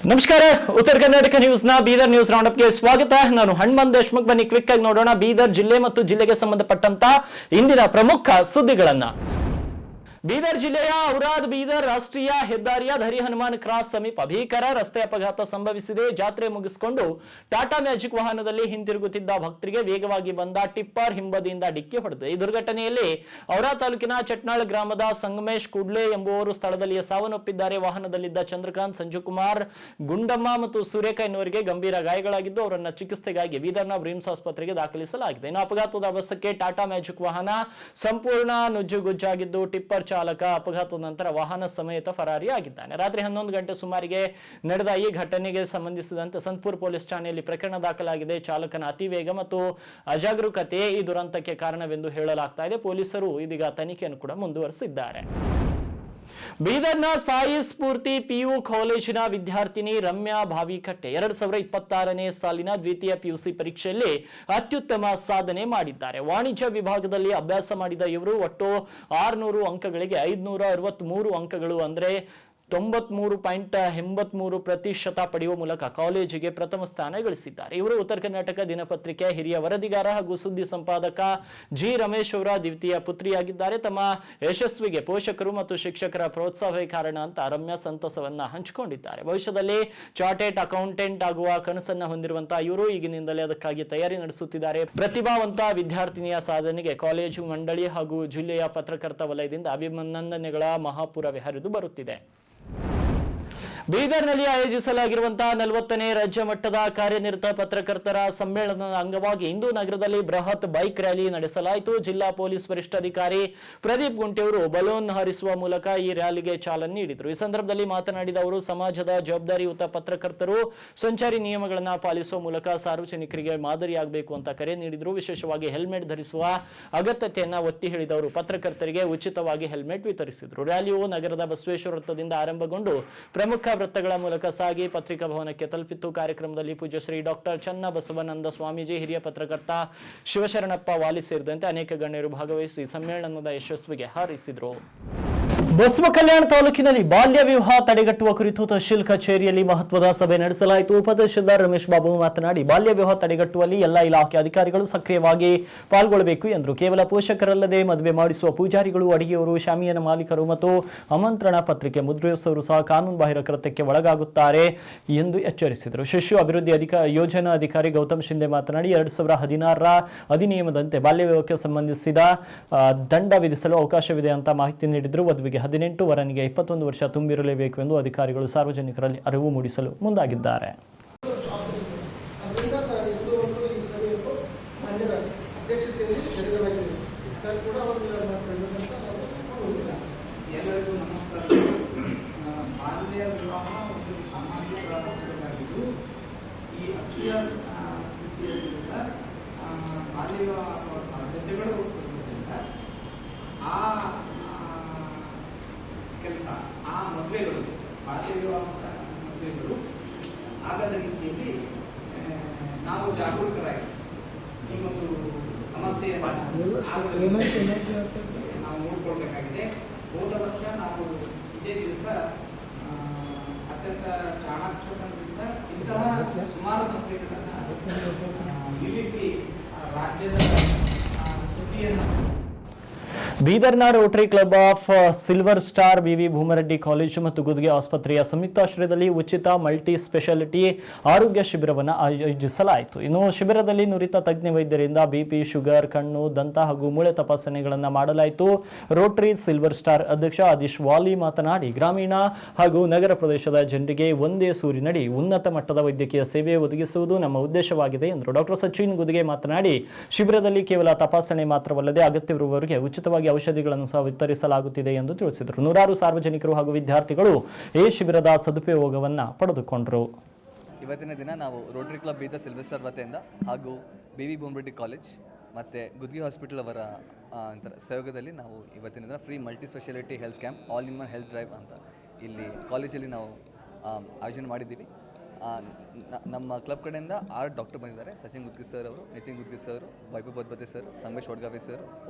ನಮಸ್ಕಾರ. ಉತ್ತರ ಕರ್ನಾಟಕ ನ್ಯೂಸ್ನ ಬೀದರ್ ನ್ಯೂಸ್ ರೌಂಡಪ್ಗೆ ಸ್ವಾಗತ. ನಾನು ಹನುಮಂತ್ ದೇಶಮುಖ್. ಬನ್ನಿ ಕ್ವಿಕ್ ಆಗಿ ನೋಡೋಣ ಬೀದರ್ ಜಿಲ್ಲೆ ಮತ್ತು ಜಿಲ್ಲೆಗೆ ಸಂಬಂಧಪಟ್ಟಂತ ಇಂದಿನ ಪ್ರಮುಖ ಸುದ್ದಿಗಳನ್ನ. ಬೀದರ್ ಜಿಲ್ಲೆಯ ಔರಾದ್ ಬೀದರ್ ರಾಷ್ಟ್ರೀಯ ಹೆದ್ದಾರಿಯ ಧರಿ ಹನುಮಾನ್ ಕ್ರಾಸ್ ಸಮೀಪ ಭೀಕರ ರಸ್ತೆ ಅಪಘಾತ ಸಂಭವಿಸಿದೆ. ಜಾತ್ರೆ ಮುಗಿಸಿಕೊಂಡು ಟಾಟಾ ಮ್ಯಾಜಿಕ್ ವಾಹನದಲ್ಲಿ ಹಿಂತಿರುಗುತ್ತಿದ್ದ ಭಕ್ತರಿಗೆ ವೇಗವಾಗಿ ಬಂದ ಟಿಪ್ಪರ್ ಹಿಂಬದಿಯಿಂದ ಡಿಕ್ಕಿ ಹೊಡೆದಿದೆ. ಈ ದುರ್ಘಟನೆಯಲ್ಲಿ ಔರಾದ್ ತಾಲೂಕಿನ ಚಟ್ನಾಳ್ ಗ್ರಾಮದ ಸಂಗಮೇಶ್ ಕುಡ್ಲೆ ಎಂಬುವರು ಸ್ಥಳದಲ್ಲಿ ಸಾವನ್ನಪ್ಪಿದ್ದಾರೆ. ವಾಹನದಲ್ಲಿದ್ದ ಚಂದ್ರಕಾಂತ್, ಸಂಜುಕುಮಾರ್, ಗುಂಡಮ್ಮ ಮತ್ತು ಸೂರ್ಯಕ ಎನ್ನುವರಿಗೆ ಗಂಭೀರ ಗಾಯಗಳಾಗಿದ್ದು ಅವರನ್ನು ಚಿಕಿತ್ಸೆಗಾಗಿ ಬೀದರ್ನ ಬ್ರಿಮ್ಸ್ ಆಸ್ಪತ್ರೆಗೆ ದಾಖಲಿಸಲಾಗಿದೆ. ಇನ್ನು ಅಪಘಾತದ ಅವಸ್ಥಕ್ಕೆ ಟಾಟಾ ಮ್ಯಾಜಿಕ್ ವಾಹನ ಸಂಪೂರ್ಣ ನುಜ್ಜುಗುಜ್ಜಾಗಿದ್ದು ಟಿಪ್ಪರ್ ಚಾಲಕ ಅಪಘಾತದ ನಂತರ ವಾಹನ ಸಮೇತ ಫರಾರಿಯಾಗಿದ್ದಾನೆ. ರಾತ್ರಿ 11 ಗಂಟೆ ಸುಮಾರಿಗೆ ನಡೆದ ಈ ಘಟನೆಗೆ ಸಂಬಂಧಿಸಿದಂತೆ ಸಂತಪುರ್ ಪೊಲೀಸ್ ಠಾಣೆಯಲ್ಲಿ ಪ್ರಕರಣ ದಾಖಲಾಗಿದೆ. ಚಾಲಕನ ಅತಿ ವೇಗ ಮತ್ತು ಅಜಾಗರೂಕತೆ ಈ ದುರಂತಕ್ಕೆ ಕಾರಣವೆಂದು ಹೇಳಲಾಗ್ತಾ ಇದೆ. ಪೊಲೀಸರು ಇದೀಗ ತನಿಖೆಯನ್ನು ಕೂಡ ಮುಂದುವರೆಸಿದ್ದಾರೆ. ಬೀದರ್ನ ಸಾಯಿ ಸ್ಫೂರ್ತಿ ಪಿಯು ಕಾಲೇಜಿನ ವಿದ್ಯಾರ್ಥಿನಿ ರಮ್ಯಾ ಭಾವಿಕಟ್ಟೆ 2026ನೇ ಸಾಲಿನ ದ್ವಿತೀಯ ಪಿಯುಸಿ ಪರೀಕ್ಷೆಯಲ್ಲಿ ಅತ್ಯುತ್ತಮ ಸಾಧನೆ ಮಾಡಿದ್ದಾರೆ. ವಾಣಿಜ್ಯ ವಿಭಾಗದಲ್ಲಿ ಅಭ್ಯಾಸ ಮಾಡಿದ ಇವರು ಒಟ್ಟು 600 ಅಂಕಗಳಿಗೆ 563 ಅಂಕಗಳು ಅಂದರೆ 93.83% ಪಡೆಯುವ ಮೂಲಕ ಕಾಲೇಜಿಗೆ ಪ್ರಥಮ ಸ್ಥಾನ ಗಳಿಸಿದ್ದಾರೆ. ಇವರು ಉತ್ತರ ಕರ್ನಾಟಕ ದಿನಪತ್ರಿಕೆ ಹಿರಿಯ ವರದಿಗಾರ ಹಾಗೂ ಸುದ್ದಿ ಸಂಪಾದಕ ಜಿ ರಮೇಶ್ ಅವರ ದ್ವಿತೀಯ ಪುತ್ರಿಯಾಗಿದ್ದಾರೆ. ತಮ್ಮ ಯಶಸ್ವಿಗೆ ಪೋಷಕರು ಮತ್ತು ಶಿಕ್ಷಕರ ಪ್ರೋತ್ಸಾಹವೇ ಕಾರಣ ಅಂತ ರಮ್ಯಾ ಸಂತಸವನ್ನ ಹಂಚಿಕೊಂಡಿದ್ದಾರೆ. ಭವಿಷ್ಯದಲ್ಲಿ ಚಾರ್ಟೆಡ್ ಅಕೌಂಟೆಂಟ್ ಆಗುವ ಕನಸನ್ನ ಹೊಂದಿರುವಂತಹ ಇವರು ಈಗಿನಿಂದಲೇ ಅದಕ್ಕಾಗಿ ತಯಾರಿ ನಡೆಸುತ್ತಿದ್ದಾರೆ. ಪ್ರತಿಭಾವಂತ ವಿದ್ಯಾರ್ಥಿನಿಯ ಸಾಧನೆಗೆ ಕಾಲೇಜು ಮಂಡಳಿ ಹಾಗೂ ಜಿಲ್ಲೆಯ ಪತ್ರಕರ್ತ ವಲಯದಿಂದ ಅಭಿನಂದನೆಗಳ ಮಹಾಪೂರವೇ ಹರಿದು ಬರುತ್ತಿದೆ. ಬೀದರ್ನಲ್ಲಿ ಆಯೋಜಿಸಲಾಗಿರುವಂತಹ 40ನೇ ರಾಜ್ಯ ಮಟ್ಟದ ಕಾರ್ಯನಿರತ ಪತ್ರಕರ್ತರ ಸಮ್ಮೇಳನದ ಅಂಗವಾಗಿ ಇಂದು ನಗರದಲ್ಲಿ ಬೃಹತ್ ಬೈಕ್ ರ್ಯಾಲಿ ನಡೆಸಲಾಯಿತು. ಜಿಲ್ಲಾ ಪೊಲೀಸ್ ವರಿಷ್ಠಾಧಿಕಾರಿ ಪ್ರದೀಪ್ ಗುಂಟೆಯವರು ಬಲೂನ್ ಹಾರಿಸುವ ಮೂಲಕ ಈ ರ್ಯಾಲಿಗೆ ಚಾಲನೆ ನೀಡಿದರು. ಈ ಸಂದರ್ಭದಲ್ಲಿ ಮಾತನಾಡಿದ ಅವರು ಸಮಾಜದ ಜವಾಬ್ದಾರಿಯುತ ಪತ್ರಕರ್ತರು ಸಂಚಾರಿ ನಿಯಮಗಳನ್ನು ಪಾಲಿಸುವ ಮೂಲಕ ಸಾರ್ವಜನಿಕರಿಗೆ ಮಾದರಿಯಾಗಬೇಕು ಅಂತ ಕರೆ ನೀಡಿದರು. ವಿಶೇಷವಾಗಿ ಹೆಲ್ಮೆಟ್ ಧರಿಸುವ ಅಗತ್ಯತೆಯನ್ನ ಒತ್ತಿ ಹೇಳಿದವರು ಪತ್ರಕರ್ತರಿಗೆ ಉಚಿತವಾಗಿ ಹೆಲ್ಮೆಟ್ ವಿತರಿಸಿದರು. ರ್ಯಾಲಿಯು ನಗರದ ಬಸವೇಶ್ವರ ವೃತ್ತದಿಂದ ಆರಂಭಗೊಂಡು ಪ್ರಮುಖ ವೃತ್ತಗಳ ಮೂಲಕ ಸಾಗಿ ಪತ್ರಿಕಾ ಭವನಕ್ಕೆ ತಲುಪಿತ್ತು. ಕಾರ್ಯಕ್ರಮದಲ್ಲಿ ಪೂಜ್ಯ ಶ್ರೀ ಡಾಕ್ಟರ್ ಚನ್ನ ಬಸವನಂದ ಸ್ವಾಮೀಜಿ, ಹಿರಿಯ ಪತ್ರಕರ್ತ ಶಿವಶರಣಪ್ಪ ವಾಲಿ ಸೇರಿದಂತೆ ಅನೇಕ ಗಣ್ಯರು ಭಾಗವಹಿಸಿ ಸಮ್ಮೇಳನದ ಯಶಸ್ವಿಗೆ ಹಾರೈಸಿದರು. ಬಸವ ಕಲ್ಯಾಣ ತಾಲೂಕಿನಲ್ಲಿ ಬಾಲ್ಯ ವಿವಾಹ ತಡೆಗಟ್ಟುವ ಕುರಿತು ತಹಶೀಲ್ ಕಚೇರಿಯಲ್ಲಿ ಮಹತ್ವದ ಸಭೆ ನಡೆಸಲಾಯಿತು. ಉಪತಹಶೀಲ್ದಾರ್ ರಮೇಶ್ ಬಾಬು ಮಾತನಾಡಿ ಬಾಲ್ಯ ವಿವಾಹ ತಡೆಗಟ್ಟುವಲ್ಲಿ ಎಲ್ಲ ಇಲಾಖೆ ಅಧಿಕಾರಿಗಳು ಸಕ್ರಿಯವಾಗಿ ಪಾಲ್ಗೊಳ್ಳಬೇಕು ಎಂದರು. ಕೇವಲ ಪೋಷಕರಲ್ಲದೆ ಮದುವೆ ಮಾಡಿಸುವ ಪೂಜಾರಿಗಳು, ಅಡಿಗೆಯವರು, ಶಾಮಿಯಾನ ಮಾಲೀಕರು ಮತ್ತು ಆಮಂತ್ರಣ ಪತ್ರಿಕೆ ಮುದ್ರಿಸುವವರು ಸಹ ಕಾನೂನು ಬಾಹಿರ ಕೃತ್ಯಕ್ಕೆ ಒಳಗಾಗುತ್ತಾರೆ ಎಂದು ಎಚ್ಚರಿಸಿದರು. ಶಿಶು ಅಭಿವೃದ್ಧಿ ಯೋಜನಾ ಅಧಿಕಾರಿ ಗೌತಮ್ ಶಿಂದೆ ಮಾತನಾಡಿ 2016ರ ಅಧಿನಿಯಮದಂತೆ ಬಾಲ್ಯ ವಿವಾಹಕ್ಕೆ ಸಂಬಂಧಿಸಿದ ದಂಡ ವಿಧಿಸಲು ಅವಕಾಶವಿದೆ ಅಂತ ಮಾಹಿತಿ ನೀಡಿದರು. ವಧುವಿಗೆ 18, ವರನಿಗೆ 21 ವರ್ಷ ತುಂಬಿರಲೇಬೇಕು ಎಂದು ಅಧಿಕಾರಿಗಳು ಸಾರ್ವಜನಿಕರಲ್ಲಿ ಅರಿವು ಮೂಡಿಸಲು ಮುಂದಾಗಿದ್ದಾರೆ. ಎಲ್ಲರಿಗೂ ನಮಸ್ಕಾರ. ಬಾಲ್ಯ ವಿವಾಹ ಒಂದು ಸಾಮಾಜಿಕ ಚಟುವಟಿಕೆಯಾಗಿದ್ದು ಈ ಅಕ್ಷಯ ಸರ್ ಬಾಲ್ಯ ವಿವಾಹ ಸಾಧ್ಯತೆಗಳು ಆ ಕೆಲಸ, ಆ ಮದುವೆಗಳು, ಬಾಲ್ಯ ವಿವಾಹ ಮದುವೆಗಳು ಆಗದ ರೀತಿಯಲ್ಲಿ ನಾವು ಜಾಗರೂಕರಾಗಿ ಈ ಒಂದು ಸಮಸ್ಯೆಯನ್ನು ನಾವು ನೋಡ್ಕೊಳ್ಬೇಕಾಗಿದೆ. ಹೋದ ವರ್ಷ ನಾವು ಇದೇ ದಿವಸ ಅತ್ಯಂತ ಚಾಣಾಕ್ಷತನದಿಂದ ಇಂತಹ ಸುಮಾರು ಮದುವೆಗಳನ್ನು ನಿಲ್ಲಿಸಿ ರಾಜ್ಯದ ಸುದ್ದಿಯನ್ನು ಬೀದರ್ನ rotary club of silver star V V Bhoomareddy college ಮತ್ತು ಗುದ್ಗೆ ಆಸ್ಪತ್ರೆಯ ಸಂಯುಕ್ತಾಶ್ರಯದಲ್ಲಿ ಉಚಿತ ಮಲ್ಟಿ ಸ್ಪೆಷಾಲಿಟಿ ಆರೋಗ್ಯ ಶಿಬಿರವನ್ನು ಆಯೋಜಿಸಲಾಯಿತು. ಇನ್ನು ಶಿಬಿರದಲ್ಲಿ ನುರಿತ ತಜ್ಞ ವೈದ್ಯರಿಂದ ಬಿಪಿ, ಶುಗರ್, ಕಣ್ಣು, ದಂತ ಹಾಗೂ ಮೂಳೆ ತಪಾಸಣೆಗಳನ್ನು ಮಾಡಲಾಯಿತು. ರೋಟರಿ ಸಿಲ್ವರ್ ಸ್ಟಾರ್ ಅಧ್ಯಕ್ಷ ಆದಿಶ್ ವಾಲಿ ಮಾತನಾಡಿ ಗ್ರಾಮೀಣ ಹಾಗೂ ನಗರ ಪ್ರದೇಶದ ಜನರಿಗೆ ಒಂದೇ ಸೂರಿನಡಿ ಉನ್ನತ ಮಟ್ಟದ ವೈದ್ಯಕೀಯ ಸೇವೆ ಒದಗಿಸುವುದು ನಮ್ಮ ಉದ್ದೇಶವಾಗಿದೆ ಎಂದರು. ಡಾಕ್ಟರ್ ಸಚಿನ್ ಗುದ್ಗೆ ಮಾತನಾಡಿ ಶಿಬಿರದಲ್ಲಿ ಕೇವಲ ತಪಾಸಣೆ ಮಾತ್ರವಲ್ಲದೆ ಅಗತ್ಯವಿರುವವರಿಗೆ ಉಚಿತವಾಗಿ ಔಷಧಿಗಳನ್ನು ಸಹ ವಿತರಿಸಲಾಗುತ್ತಿದೆ ಎಂದು ತಿಳಿಸಿದರು. ನೂರಾರು ಸಾರ್ವಜನಿಕರು ಹಾಗೂ ವಿದ್ಯಾರ್ಥಿಗಳು ಈ ಶಿಬಿರದ ಸದುಪಯೋಗವನ್ನು ಪಡೆದುಕೊಂಡರು. ಇವತ್ತಿನ ದಿನ ನಾವು Rotary club Bidar silver star ವತಿಯಿಂದ ಹಾಗೂ ಬಿವಿ ಭೂಮರೆಡ್ಡಿ ಕಾಲೇಜ್ ಮತ್ತು ಗುದ್ಗಿ ಹಾಸ್ಪಿಟಲ್ ಅವರ ಸಹಯೋಗದಲ್ಲಿ ನಾವು ಇವತ್ತಿನ ದಿನ free multi speciality health camp all in one health drive ಅಂತ ಇಲ್ಲಿ ಕಾಲೇಜಲ್ಲಿ ನಾವು ಆಯೋಜನೆ ಮಾಡಿದ್ದೀವಿ. ನಮ್ಮ ಕ್ಲಬ್ ಕಡೆಯಿಂದ 6 ಡಾಕ್ಟರ್ ಬಂದಿದ್ದಾರೆ. ಸಚಿನ್ ಗುದ್ಗಿ ಸರ್ ಅವರು, Nitin Gudgi sir, Vaibhav Badbate sir, Sangamesh Wadgave sir,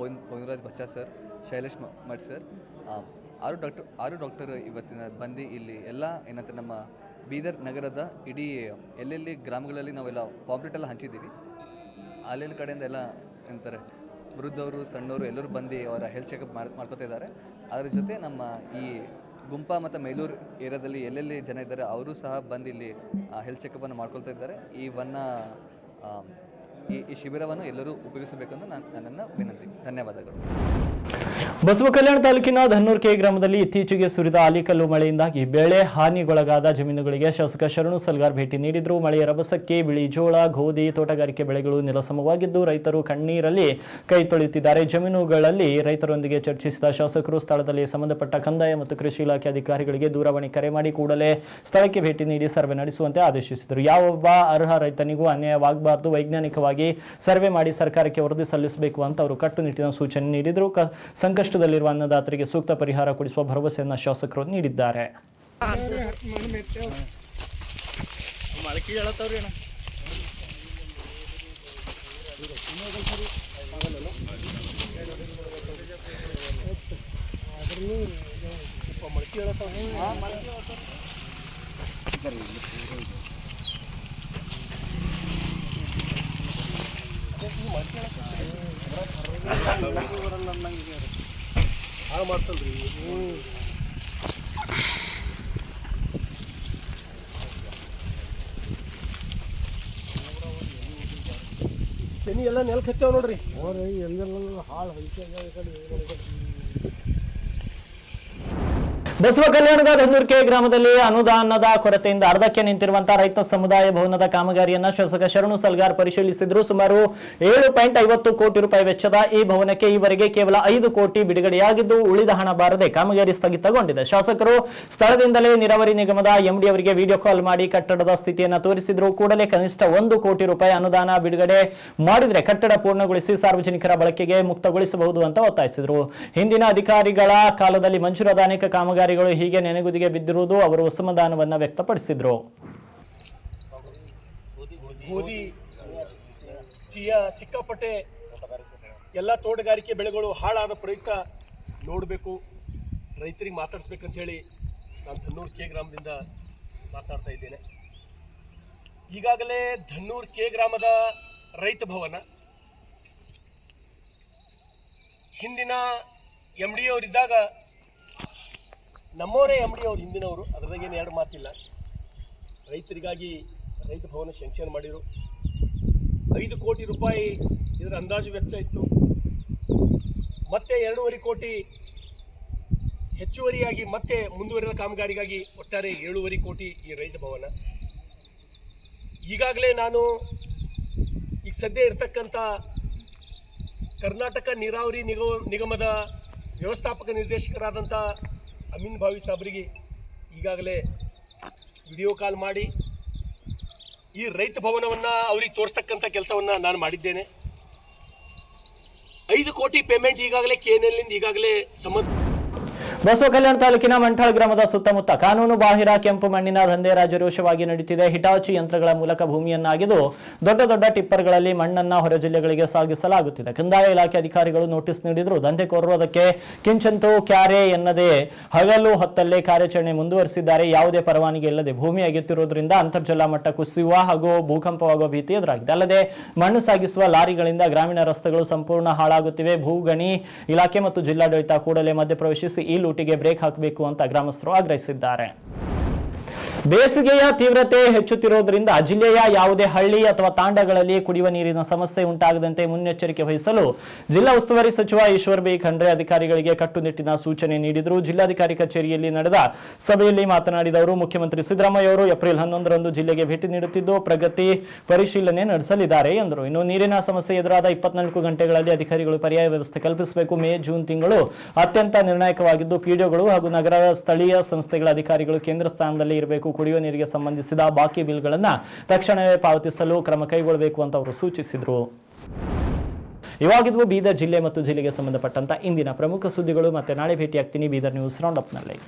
Ponraj Bachcha sir, Shailesh Math sir, 6 doctor ಇವತ್ತಿನ ಬಂದು ಇಲ್ಲಿ ಎಲ್ಲ ಏನಂತ ನಮ್ಮ ಬೀದರ್ ನಗರದ ಇಡೀ ಎಲ್ಲೆಲ್ಲಿ ಗ್ರಾಮಗಳಲ್ಲಿ ನಾವೆಲ್ಲ ಪಾಂಪ್ಲೆಟ್ ಎಲ್ಲ ಹಂಚಿದ್ದೀವಿ. ಅಲ್ಲೆಲ್ಲ ಕಡೆಯಿಂದ ಎಲ್ಲ ಅಂತಾರೆ ವೃದ್ಧವರು ಸಣ್ಣವರು ಎಲ್ಲರೂ ಬಂದು ಅವರ ಹೆಲ್ತ್ ಚೆಕಪ್ ಮಾಡ್ಕೊತಾ ಇದ್ದಾರೆ. ಅದರ ಜೊತೆ ನಮ್ಮ ಈ ಗುಂಪಾ ಮತ್ತು ಮೈಲೂರು ಏರಿಯಾದಲ್ಲಿ ಎಲ್ಲೆಲ್ಲಿ ಜನ ಇದ್ದಾರೆ ಅವರು ಸಹ ಬಂದು ಇಲ್ಲಿ ಹೆಲ್ತ್ ಚೆಕಪ್ಪನ್ನು ಮಾಡ್ಕೊಳ್ತಾ ಇದ್ದಾರೆ. ಈ ಶಿಬಿರವನ್ನು ಎಲ್ಲರೂ ಉಪಯೋಗಿಸಬೇಕೆಂದು ನನ್ನ ವಿನಂತಿ. ಧನ್ಯವಾದಗಳು. ಬಸವ ಕಲ್ಯಾಣ ತಾಲೂಕಿನ ಧನ್ನೂರ್ಕೆ ಗ್ರಾಮದಲ್ಲಿ ಇತ್ತೀಚೆಗೆ ಸುರಿದ ಆಲಿಕಲ್ಲು ಮಳೆಯಿಂದಾಗಿ ಬೆಳೆ ಹಾನಿಗೊಳಗಾದ ಜಮೀನುಗಳಿಗೆ ಶಾಸಕ ಶರಣು ಸಲ್ಗಾರ್ ಭೇಟಿ ನೀಡಿದ್ರು. ಮಳೆಯ ರಭಸಕ್ಕೆ ಬಿಳಿ ಜೋಳ, ಗೋಧಿ, ತೋಟಗಾರಿಕೆ ಬೆಳೆಗಳು ನೆಲಸಮವಾಗಿದ್ದು ರೈತರು ಕಣ್ಣೀರಲ್ಲಿ ಕೈ ತೊಳೆಯುತ್ತಿದ್ದಾರೆ. ಜಮೀನುಗಳಲ್ಲಿ ರೈತರೊಂದಿಗೆ ಚರ್ಚಿಸಿದ ಶಾಸಕರು ಸ್ಥಳದಲ್ಲಿ ಸಂಬಂಧಪಟ್ಟ ಕಂದಾಯ ಮತ್ತು ಕೃಷಿ ಇಲಾಖೆ ಅಧಿಕಾರಿಗಳಿಗೆ ದೂರವಾಣಿ ಕರೆ ಮಾಡಿ ಕೂಡಲೇ ಸ್ಥಳಕ್ಕೆ ಭೇಟಿ ನೀಡಿ ಸರ್ವೆ ನಡೆಸುವಂತೆ ಆದೇಶಿಸಿದರು. ಯಾವೊಬ್ಬ ಅರ್ಹ ರೈತನಿಗೂ ಅನ್ಯಾಯವಾಗಬಾರದು, ವೈಜ್ಞಾನಿಕವಾಗಿ ಸರ್ವೆ ಮಾಡಿ ಸರ್ಕಾರಕ್ಕೆ ವರದಿ ಸಲ್ಲಿಸಬೇಕು ಅಂತ ಅವರು ಕಟ್ಟುನಿಟ್ಟಿನ ಸೂಚನೆ ನೀಡಿದರು. ಸಂಕಷ್ಟದಲ್ಲಿರುವ ಅನ್ನದಾತರಿಗೆ ಸೂಕ್ತ ಪರಿಹಾರ ಕೊಡಿಸುವ ಭರವಸೆಯನ್ನು ಶಾಸಕರು ನೀಡಿದ್ದಾರೆ. ತೆನಿ ಎಲ್ಲ ನೆಲ ಕತ್ತೇವ್ ನೋಡ್ರಿ. ಬಸವ ಕಲ್ಯಾಣದ ಧನ್ನೂರ್ಕೆ ಗ್ರಾಮದಲ್ಲಿ ಅನುದಾನದ ಕೊರತೆಯಿಂದ ಅರ್ಧಕ್ಕೆ ನಿಂತಿರುವಂತಹ ರೈತ ಸಮುದಾಯ ಭವನದ ಕಾಮಗಾರಿಯನ್ನ ಶಾಸಕ ಶರಣು ಸಲ್ಗಾರ್ ಪರಿಶೀಲಿಸಿದ್ರು. ಸುಮಾರು 7.50 ಕೋಟಿ ರೂಪಾಯಿ ವೆಚ್ಚದ ಈ ಭವನಕ್ಕೆ ಈವರೆಗೆ ಕೇವಲ 5 ಕೋಟಿ ಬಿಡುಗಡೆಯಾಗಿದ್ದು ಉಳಿದ ಹಣ ಬಾರದೆ ಕಾಮಗಾರಿ ಸ್ಥಗಿತಗೊಂಡಿದೆ. ಶಾಸಕರು ಸ್ಥಳದಿಂದಲೇ ನೀರಾವರಿ ನಿಗಮದ ಎಂಡಿ ಅವರಿಗೆ ವಿಡಿಯೋ ಕಾಲ್ ಮಾಡಿ ಕಟ್ಟಡದ ಸ್ಥಿತಿಯನ್ನು ತೋರಿಸಿದ್ರು. ಕೂಡಲೇ ಕನಿಷ್ಠ 1 ಕೋಟಿ ರೂಪಾಯಿ ಅನುದಾನ ಬಿಡುಗಡೆ ಮಾಡಿದ್ರೆ ಕಟ್ಟಡ ಪೂರ್ಣಗೊಳಿಸಿ ಸಾರ್ವಜನಿಕರ ಬಳಕೆಗೆ ಮುಕ್ತಗೊಳಿಸಬಹುದು ಅಂತ ಒತ್ತಾಯಿಸಿದ್ರು. ಹಿಂದಿನ ಅಧಿಕಾರಿಗಳ ಕಾಲದಲ್ಲಿ ಮಂಜೂರಾದ ಅನೇಕ ಕಾಮಗಾರಿ ಹೀಗೆ ನೆನೆಗುದಿಗೆ ಬಿದ್ದಿರುವುದು ಅವರು ಅಸಮಾಧಾನವನ್ನ ವ್ಯಕ್ತಪಡಿಸಿದ್ರು. ಗೋಧಿ, ಚಿಯಾ ಸಿಕ್ಕಾಪಟ್ಟೆ ಎಲ್ಲ ತೋಟಗಾರಿಕೆ ಬೆಳೆಗಳು ಹಾಳಾದ ಪ್ರಯುಕ್ತ ನೋಡಬೇಕು, ರೈತರಿಗೆ ಮಾತಾಡಿಸ್ಬೇಕಂತ ಹೇಳಿ ನಾನು ಧನ್ನೂರ್ ಕೆ ಗ್ರಾಮದಿಂದ ಮಾತನಾಡ್ತಾ ಇದ್ದೇನೆ. ಈಗಾಗಲೇ ಧನ್ನೂರ್ ಕೆ ಗ್ರಾಮದ ರೈತ ಭವನ ಹಿಂದಿನ MD ಅವರಿದ್ದಾಗ ನಮ್ಮವರೇ MD ಅವರು ಹಿಂದಿನವರು, ಅದರದಾಗೇನು ಎರಡು ಮಾತಿಲ್ಲ. ರೈತರಿಗಾಗಿ ರೈತ ಭವನ ಶಂಕ್ಷನ್ ಮಾಡಿದರು. 5 ಕೋಟಿ ರೂಪಾಯಿ ಇದರ ಅಂದಾಜು ವೆಚ್ಚ ಇತ್ತು. ಮತ್ತೆ 2.5 ಕೋಟಿ ಹೆಚ್ಚುವರಿಯಾಗಿ ಮತ್ತೆ ಮುಂದುವರಿದ ಕಾಮಗಾರಿಗಾಗಿ ಒಟ್ಟಾರೆ 7.5 ಕೋಟಿ ಈ ರೈತ ಭವನ. ಈಗಾಗಲೇ ನಾನು ಈಗ ಸದ್ಯ ಇರತಕ್ಕಂಥ ಕರ್ನಾಟಕ ನೀರಾವರಿ ನಿಗಮದ ವ್ಯವಸ್ಥಾಪಕ ನಿರ್ದೇಶಕರಾದಂಥ ಅಮೀನ್ ಭಾವಿ ಸಾಬ್ರಿಗೆ ಈಗಾಗಲೇ ವಿಡಿಯೋ ಕಾಲ್ ಮಾಡಿ ಈ ರೈತ ಭವನವನ್ನು ಅವ್ರಿಗೆ ತೋರಿಸ್ತಕ್ಕಂಥ ಕೆಲಸವನ್ನು ನಾನು ಮಾಡಿದ್ದೇನೆ. 5 ಕೋಟಿ ಪೇಮೆಂಟ್ ಈಗಾಗಲೇ KNL ಈಗಾಗಲೇ ಬಸವ ಕಲ್ಯಾಣ ತಾಲೂಕಿನ ಮಂಠಾಳ್ ಗ್ರಾಮದ ಸುತ್ತಮುತ್ತ ಕಾನೂನು ಬಾಹಿರ ಕೆಂಪು ಮಣ್ಣಿನ ದಂಧೆ ರಾಜರೋಷವಾಗಿ ನಡೆಯುತ್ತಿದೆ. ಹಿಟಾಚಿ ಯಂತ್ರಗಳ ಮೂಲಕ ಭೂಮಿಯನ್ನಾಗಿದ್ದು ದೊಡ್ಡ ದೊಡ್ಡ ಟಿಪ್ಪರ್ಗಳಲ್ಲಿ ಮಣ್ಣನ್ನ ಹೊರ ಜಿಲ್ಲೆಗಳಿಗೆ ಸಾಗಿಸಲಾಗುತ್ತಿದೆ. ಕಂದಾಯ ಇಲಾಖೆ ಅಧಿಕಾರಿಗಳು ನೋಟಿಸ್ ನೀಡಿದ್ರು. ದಂಧೆಕೋರರು ಅದಕ್ಕೆ ಕಿಂಚಂತೂ ಕ್ಯಾರೆ ಎನ್ನದೇ ಹಗಲು ಹೊತ್ತಲ್ಲೇ ಕಾರ್ಯಾಚರಣೆ ಮುಂದುವರಿಸಿದ್ದಾರೆ. ಯಾವುದೇ ಪರವಾನಗಿ ಇಲ್ಲದೆ ಭೂಮಿ ಅಗೆಯುತ್ತಿರುವುದರಿಂದ ಅಂತರ್ಜಲ ಮಟ್ಟ ಕುಸಿಯುವ ಹಾಗೂ ಭೂಕಂಪವಾಗುವ ಭೀತಿ ಎದುರಾಗಿದೆ. ಅಲ್ಲದೆ ಮಣ್ಣು ಸಾಗಿಸುವ ಲಾರಿಗಳಿಂದ ಗ್ರಾಮೀಣ ರಸ್ತೆಗಳು ಸಂಪೂರ್ಣ ಹಾಳಾಗುತ್ತಿವೆ. ಭೂಗಣಿ ಇಲಾಖೆ ಮತ್ತು ಜಿಲ್ಲಾಡಳಿತ ಕೂಡಲೇ ಮಧ್ಯಪ್ರವೇಶಿಸಿ ಈ ಲೂಟಿಗೆ ಬ್ರೇಕ್ ಹಾಕಬೇಕು ಅಂತ ಗ್ರಾಮಸ್ಥರು ಆಗ್ರಹಿಸಿದ್ದಾರೆ. ಬೇಸಿಗೆಯ ತೀವ್ರತೆ ಹೆಚ್ಚುತ್ತಿರುವುದರಿಂದ ಜಿಲ್ಲೆಯ ಯಾವುದೇ ಹಳ್ಳಿ ಅಥವಾ ತಾಂಡಗಳಲ್ಲಿ ಕುಡಿಯುವ ನೀರಿನ ಸಮಸ್ಯೆ ಉಂಟಾಗದಂತೆ ಮುನ್ನೆಚ್ಚರಿಕೆ ವಹಿಸಲು ಜಿಲ್ಲಾ ಉಸ್ತುವಾರಿ ಸಚಿವ ಈಶ್ವರ್ ಬಿ ಖಂಡ್ರೆ ಅಧಿಕಾರಿಗಳಿಗೆ ಕಟ್ಟುನಿಟ್ಟಿನ ಸೂಚನೆ ನೀಡಿದರು. ಜಿಲ್ಲಾಧಿಕಾರಿ ಕಚೇರಿಯಲ್ಲಿ ನಡೆದ ಸಭೆಯಲ್ಲಿ ಮಾತನಾಡಿದ ಅವರು, ಮುಖ್ಯಮಂತ್ರಿ ಸಿದ್ದರಾಮಯ್ಯ ಅವರು ಏಪ್ರಿಲ್ 11ರಂದು ಜಿಲ್ಲೆಗೆ ಭೇಟಿ ನೀಡುತ್ತಿದ್ದು ಪ್ರಗತಿ ಪರಿಶೀಲನೆ ನಡೆಸಲಿದ್ದಾರೆ ಎಂದರು. ಇನ್ನು ನೀರಿನ ಸಮಸ್ಯೆ ಎದುರಾದ 24 ಗಂಟೆಗಳಲ್ಲಿ ಅಧಿಕಾರಿಗಳು ಪರ್ಯಾಯ ವ್ಯವಸ್ಥೆ ಕಲ್ಪಿಸಬೇಕು. ಮೇ ಜೂನ್ ತಿಂಗಳು ಅತ್ಯಂತ ನಿರ್ಣಾಯಕವಾಗಿದ್ದು ಪಿಡಿಒಗಳು ಹಾಗೂ ನಗರ ಸ್ಥಳೀಯ ಸಂಸ್ಥೆಗಳ ಅಧಿಕಾರಿಗಳು ಕೇಂದ್ರ ಸ್ಥಾನದಲ್ಲಿ ಇರಬೇಕು. ಕುಡಿಯುವ ನೀರಿಗೆ ಸಂಬಂಧಿಸಿದ ಬಾಕಿ ಬಿಲ್ಗಳನ್ನು ತಕ್ಷಣವೇ ಪಾವತಿಸಲು ಕ್ರಮ ಕೈಗೊಳ್ಳಬೇಕು ಅಂತ ಅವರು ಸೂಚಿಸಿದರು. ಇವಾಗಿದ್ವು ಬೀದರ್ ಜಿಲ್ಲೆ ಮತ್ತು ಜಿಲ್ಲೆಗೆ ಸಂಬಂಧಪಟ್ಟಂತ ಇಂದಿನ ಪ್ರಮುಖ ಸುದ್ದಿಗಳು. ಮತ್ತೆ ನಾಳೆ ಭೇಟಿಯಾಗ್ತೀನಿ ಬೀದರ್ ನ್ಯೂಸ್ ರೌಂಡ್ ಅಪ್ನಲ್ಲಿ.